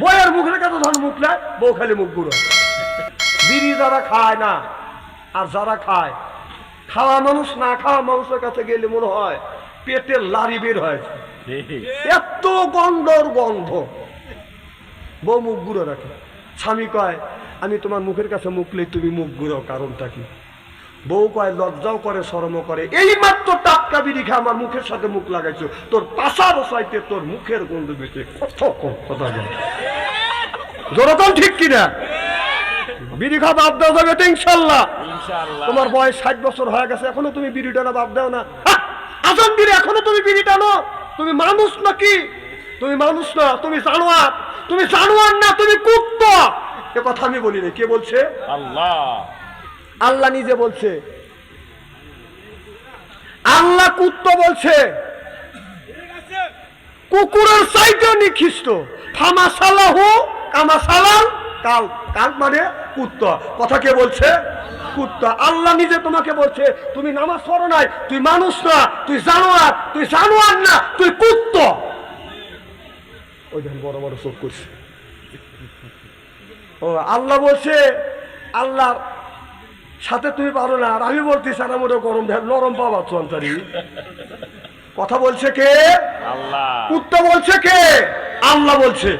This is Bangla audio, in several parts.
বইয়ের মুখের কাছে ধর মুখ নেয়, বউ খালি মুখ গুঁড়ো। বিড়ি যারা খায় না আর যারা খায়, খাওয়া মানুষ না খাওয়া মানুষের কাছে গেলে মনে হয় পেটের লারি বের হয়েছে, এত গন্ধর গন্ধ। বউ মুখ গুঁড়ো রাখে। স্বামী কয় আমি তোমার মুখের কাছে মুখলে তুমি মুখ গুঁড়ো, কারণটা কি? বউ কয় লজ্জাও করে শরমও করে, এই মাত্র টাটকা বিড়ি খা আমার মুখের সাথে মুখ লাগাইছো, তোর পাশা বসাইতে তোর মুখের গন্ধ বেঁচে কথা বল। যেরকম ঠিক কিনা? বিড়ি খাওয়া বাদ দেওয়া যাবে তো ইনশাল্লাহ। তোমার বয়স 60 বছর হয়ে গেছে, এখনো তুমি বিড়ি টানা বাদ দাও না? আজান দিলে এখনো তুমি বিড়ি টানো? তুমি মানুষ নাকি? তুমি মানুষ না, তুমি জানোয়ার। তুমি জানোয়ার না, তুমি কুত্তা। এ কথা আমি বলি না, কে বলছে? আল্লাহ। আল্লাহ নিজে বলছে। আল্লাহ কুত্তা বলছে, কুকুরের চাইতেও নিকৃষ্ট। ফামাসালাহু কামাসালাল কাল। কাল মানে কুত্তা। কথা কে বলছে? কুত্তা। আল্লাহ নিজে তোমাকে বলছে তুমি নামাজ পড়ো নাই, তুই মানুষ না, তুই জানোয়ার। তুই জানোয়ার না, তুই কুত্তা। ওই দেখেন বড় বড় চোখ করছে। ও আল্লাহ বলছে, আল্লাহ সাথে তুমি পারো না, আর আমি বলতেছি আর আমার গরম নরম পাবা চন্তারি। কথা বলছে কে? আল্লাহ। কুত্তা বলছে কে? আল্লাহ বলছে।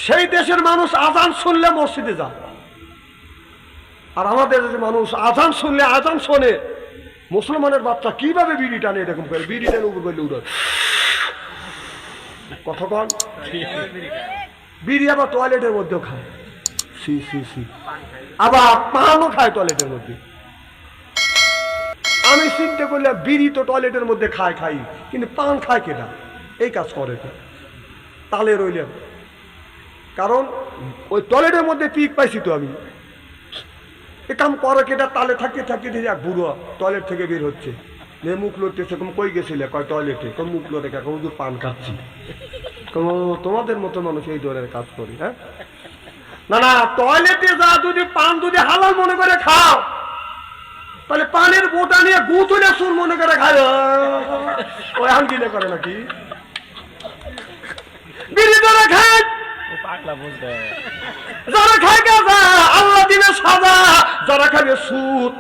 সেই দেশের মানুষ আজান শুনলে মসজিদে যায়, আর আমাদের দেশের মানুষ আজান শুনলে আজান শোনে। মুসলমানের বাচ্চা কিভাবে বিড়ি টানে এরকম করে, বিড়ি টানে উপর করলে উড়ে কথা কন। বিড়ি আবার টয়লেটের মধ্যেও খায়, সি সি সি। আবার পানও খায় টয়লেটের মধ্যে। আমি চিন্তা করলাম বিড়ি তো টয়লেটের মধ্যে খায়, খাই, কিন্তু পান খায় কেনা? এই কাজ করে তালে রইলেন। কারণ ওই টয়লেটের মধ্যে পিক পাইছি তো আমি। এ কাম করে কেটা? তালে থাকতে থাকতে এক বুড়ো টয়লেট থেকে বের হচ্ছে, মুখ লড়তেছে। কই গেছিলে? কয় টয়লেটে। কোন মুখ লড়ে? হুজুর পান খাচ্ছি। তোমাদের মতো মানুষ এই ধরনের কাজ করি? হ্যাঁ না না, টয়লেটে যা যদি পান যদি হালাল মনে করে খাও, তাহলে পানের বোটা নিয়ে গুতুলে সুর মনে করে খায়। ওই আঙ্গিলে করে নাকি? বিড়ি যারা খায়, যারা খায় গাঁজা আল্লাহ দিবে সাজা। যারা খাবে সুদ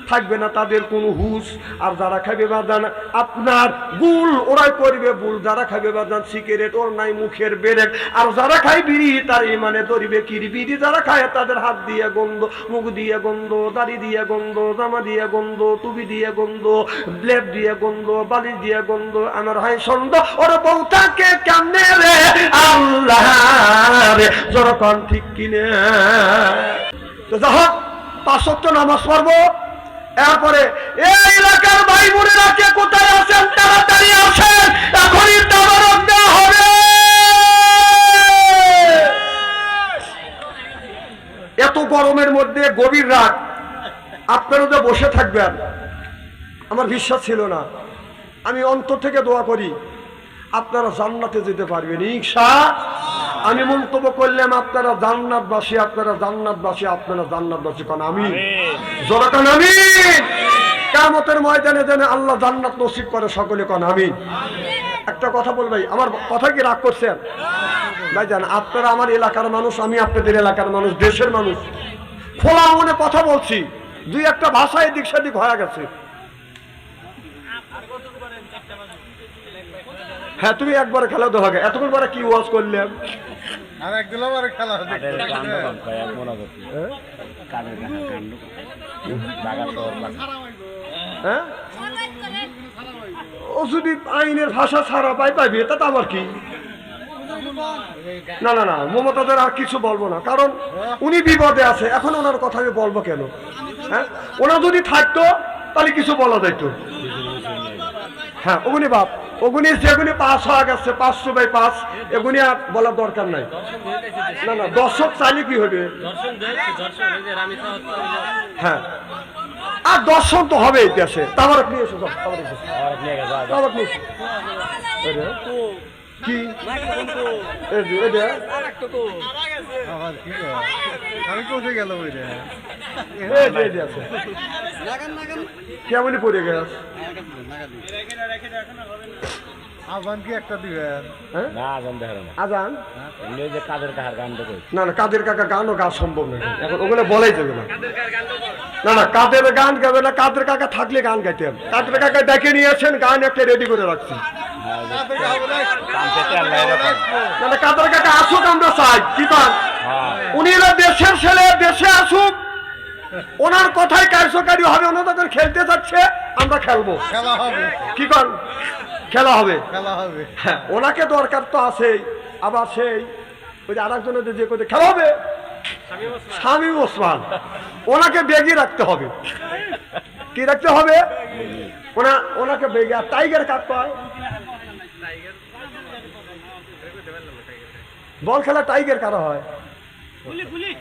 থাকবে না তাদের কোনো হুশ। আর যারা খাবে বাদান আপনার গুল, ওরাই করবে ভুল। যারা খাবে বাদান সিগারেট, ওর নাই মুখের বেরেক। আর যারা খায় বিড়ি তার মানে ধরিবে কির। বিড়ি যারা খায় তাদের হাত দিয়ে গন্ধ, মুখ দিয়ে গন্ধ, দাড়ি দিয়ে গন্ধ, জামা দিয়ে গন্ধ, টুপি দিয়ে গন্ধ, ব্লেড দিয়ে গন্ধ, বালি দিয়ে গন্ধ। আমার হয় সন্দেহ ওর বউটাকে কেমনে রে আল্লাহ রে, যখন ঠিক কিনে। তো যা হোক 5 ওয়াক্ত নামাজ পড়বো। এরপরে এই এলাকার ভাই বোনেরা কে কোথায় আছেন তাড়াতাড়ি আসেন, এখনই তাবারক দেওয়া হবে। এত গরমের মধ্যে গভীর রাত আপনারা যে বসে থাকবেন আমার বিশ্বাস ছিল না। আমি অন্তর থেকে দোয়া করি আপনারা জান্নাতে যেতে পারবেন ইনশাআল্লাহ। আমি মন্তব্য করলাম আপনারা জান্নাতবাসী, আপনারা জান্নাতবাসী, আপনারা জান্নাতবাসী। কোন আমিন? জোরে কোন আমিন। কিয়ামতের ময়দানে যেন আল্লাহ জান্নাত নসিব করে সকলে। কোন আমিন। একটা কথা বল ভাই, আমার কথা কি রাগ করছেন? ভাইজান আপনারা আমার এলাকার মানুষ, আমি আপনাদের এলাকার মানুষ, দেশের মানুষ। খোলা মনে কথা বলছি, দুই একটা ভাষা এদিক সেদিক হয়ে গেছে। হ্যাঁ তুমি একবারে খেলা দেওয়া হবে। এতক্ষণ পরে কি ওয়াজ করলাম? আর একদিন আবার খেলা হবে। হ্যাঁ ও যদি আইনের ভাষা ছাড়া পাইবে তা আমার কি? না না না, মমতাদের আর কিছু বলবো না, কারণ উনি বিপদে আছে। এখন ওনার কথা আমি বলবো কেন? হ্যাঁ ওনা যদি থাকতো তাহলে কিছু বলা যাইতো। হ্যাঁ ওগুনি বাপ, ওগুনি যেগুনি পাস হয়ে গেছে 500/5, এগুনি আর বলার দরকার নাই। না না, দর্শক চাইলে কি হবে? হ্যাঁ আর দর্শন তো হবে এই দেশে। তাবার নিয়ে এসো, কি কেমন পড়ে গেছে? আজান কি একটা দিবেন? হ্যাঁ না আজান দেখা না আজান এমনি ওই যে কাদের কাহার গানটা কই না না কাদের কাকা গানও গাওয়া সম্ভব নয় এখন ওগুলো বলাই যাবে না না না কাদের গান গাবে না কাদের কাকা থাকলে গান গাইতেন কাদের কাকা ডেকে নিয়েছেন গান একটা রেডি করে রাখছি তাতে গাবো না। কাম পেতে আল্লাহ এরকম না না কাদের কাকা আসুক আমরা চাই কি পান হ্যাঁ উনি হলো দেশের ছেলে দেশে আসুক ওনার কথাই কার্যকারী হবে ওনারা যখন খেলতে যাচ্ছে আমরা খেলবো খেলা হবে, কি কর খেলা হবে খেলা হবে। হ্যাঁ ওনাকে দরকার তো আছেই আবার সেই ওই যে আরেকজনের যে কোথায় খেলা হবে শামীম ওসমান ওনাকে বেগে রাখতে হবে কি রাখতে হবে ওনাকে বেগে আর টাইগার কাটতে হয় বল খেলা টাইগার কারা হয় গুলি গুলি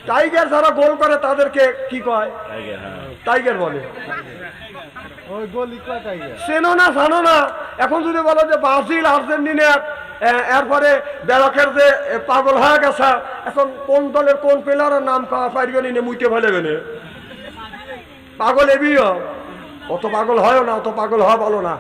টাইগার যারা গোল করে তাদেরকে কি কয় টাইগার হ্যাঁ টাইগার বলে ওই গলি কয়টাই গেছে? চেনো না জানো না এখন যদি বলো যে ব্রাজিল আর্জেন্টিনার এরপরে বেলকের যে পাগল হয়ে গেছে এখন কোন দলের কোন প্লেয়ারের নাম খাওয়া পারবে না মুইতে ফেলেবে না পাগল এবিও অত পাগল হয় না অত পাগল হয় বলো না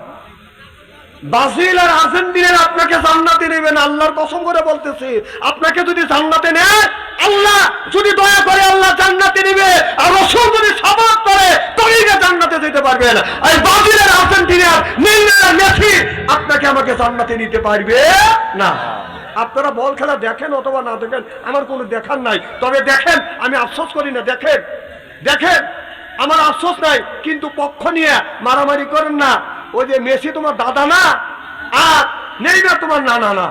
ব্রাজিল আর আর্জেন্টিনার আপনাকে জান্নাতে নেবেন আল্লাহর কসম করে বলতেছি আপনাকে যদি জান্নাতে নেয় আল্লাহ যদি দয়া করে আল্লাহ জান্নাতে নেবে আর রাসূল যদি সাবাত করে তবেই না জান্নাতে যেতে পারবেন আর ব্রাজিল আর আর্জেন্টিনার নেইমার আর মেসি আপনাকে আমাকে জান্নাতে নিতে পারবে না আপনারা বল খেলা দেখেন অথবা না দেখেন আমার কোনো দেখার নাই তবে দেখেন আমি আফসোস করি না দেখেন দেখেন আমার আফসোস নাই কিন্তু পক্ষ নিয়ে মারামারি করেন না ওই যে মেসি তোমার দাদা না আর নেইমার তোমার নানা না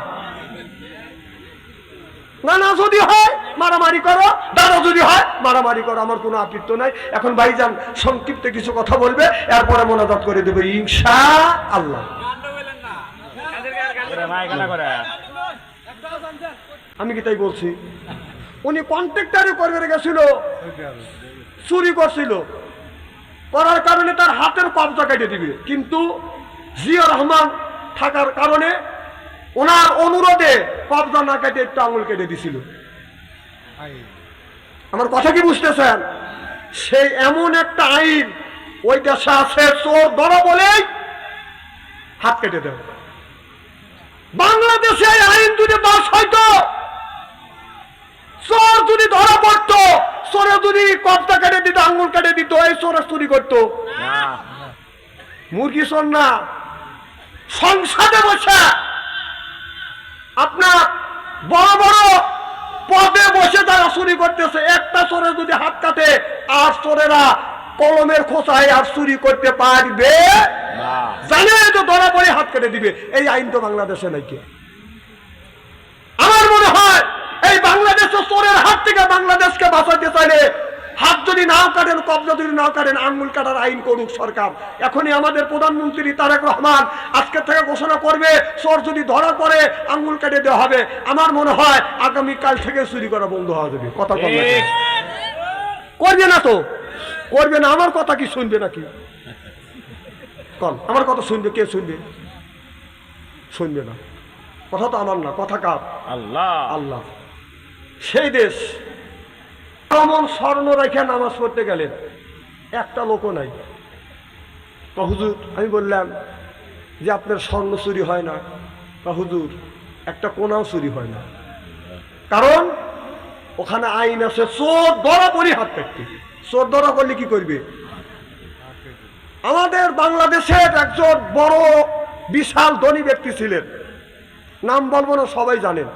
নানা যদি হয় মারামারি করো দাদা যদি হয় মারামারি করো আমার কোনো আপত্তি নাই এখন ভাইজান সংক্ষিপ্ত কিছু কথা বলবে এরপরে মোনাজাত করে দেবে ইনশাআল্লাহ মাই খেলা করে আমি কি তাই বলছি উনি কন্ট্রাক্টরে করে গেছিল চুরি করছিল করার কারণে তার হাতের কবজা কেটে দিবে কিন্তু জিয়া রহমান থাকার কারণে ওনার অনুরোধে কবজা না কেটে একটু আঙুল কেটে দিছিল আই, আমার কথা কি বুঝতেছেন সেই এমন একটা আইন ওই দেশে আছে চোর ধরা বলেই হাত কেটে দেয় বাংলাদেশে এই আইন যদি বাস হইতো চোর যদি ধরা পড়তো চোরে যদি কবজা কেটে দিত আঙুল কেটে দিত এই চোরে চুরি করতো না মুরগি চোর না সংসদে বসে আপনার বড় বড় পদে বসে তারা চুরি করতেছে একটা চোরে যদি হাত কাটে আর চোরেরা কলমের খোঁচায় আর চুরি করতে পারবে না জানে তো ধরা পড়ে হাত কেটে দিবে এই আইন তো বাংলাদেশে নাকি আমার মনে হয় এই বাংলাদেশে চোরের হাত থেকে বাংলাদেশকে বাঁচাতে চাইলে হাত যদি নাও কাটেন কবজা যদি নাও কাটেন আঙ্গুল কাটার আইন করুক সরকার এখনই আমাদের প্রধানমন্ত্রী তারেক রহমান আজকে থেকে ঘোষণা করবে চোর যদি ধরা পড়ে আঙ্গুল কেটে দেওয়া হবে আমার মনে হয় আগামীকাল থেকে চুরি করা বন্ধ হয়ে যাবে কথা বলবে ঠিক। করবে না তো করবে না আমার কথা কি শুনবে নাকি কল আমার কথা শুনবে কে শুনবে শুনবে না কথা তো আমার না কথা কার আল্লাহ আল্লাহ সেই দেশ এমন স্বর্ণ রেখে নামাজ পড়তে গেলেন একটা লোকও নাই তা হুজুর আমি বললাম যে আপনার স্বর্ণ চুরি হয় না তা হুজুর একটা কোনাও চুরি হয় না কারণ ওখানে আইন আছে চোর ধরা পড়ি হাত কাটতে চোর ধরা করলে কি করবে আমাদের বাংলাদেশের একজন বড় বিশাল ধনী ব্যক্তি ছিলেন নাম বলবো না সবাই জানেন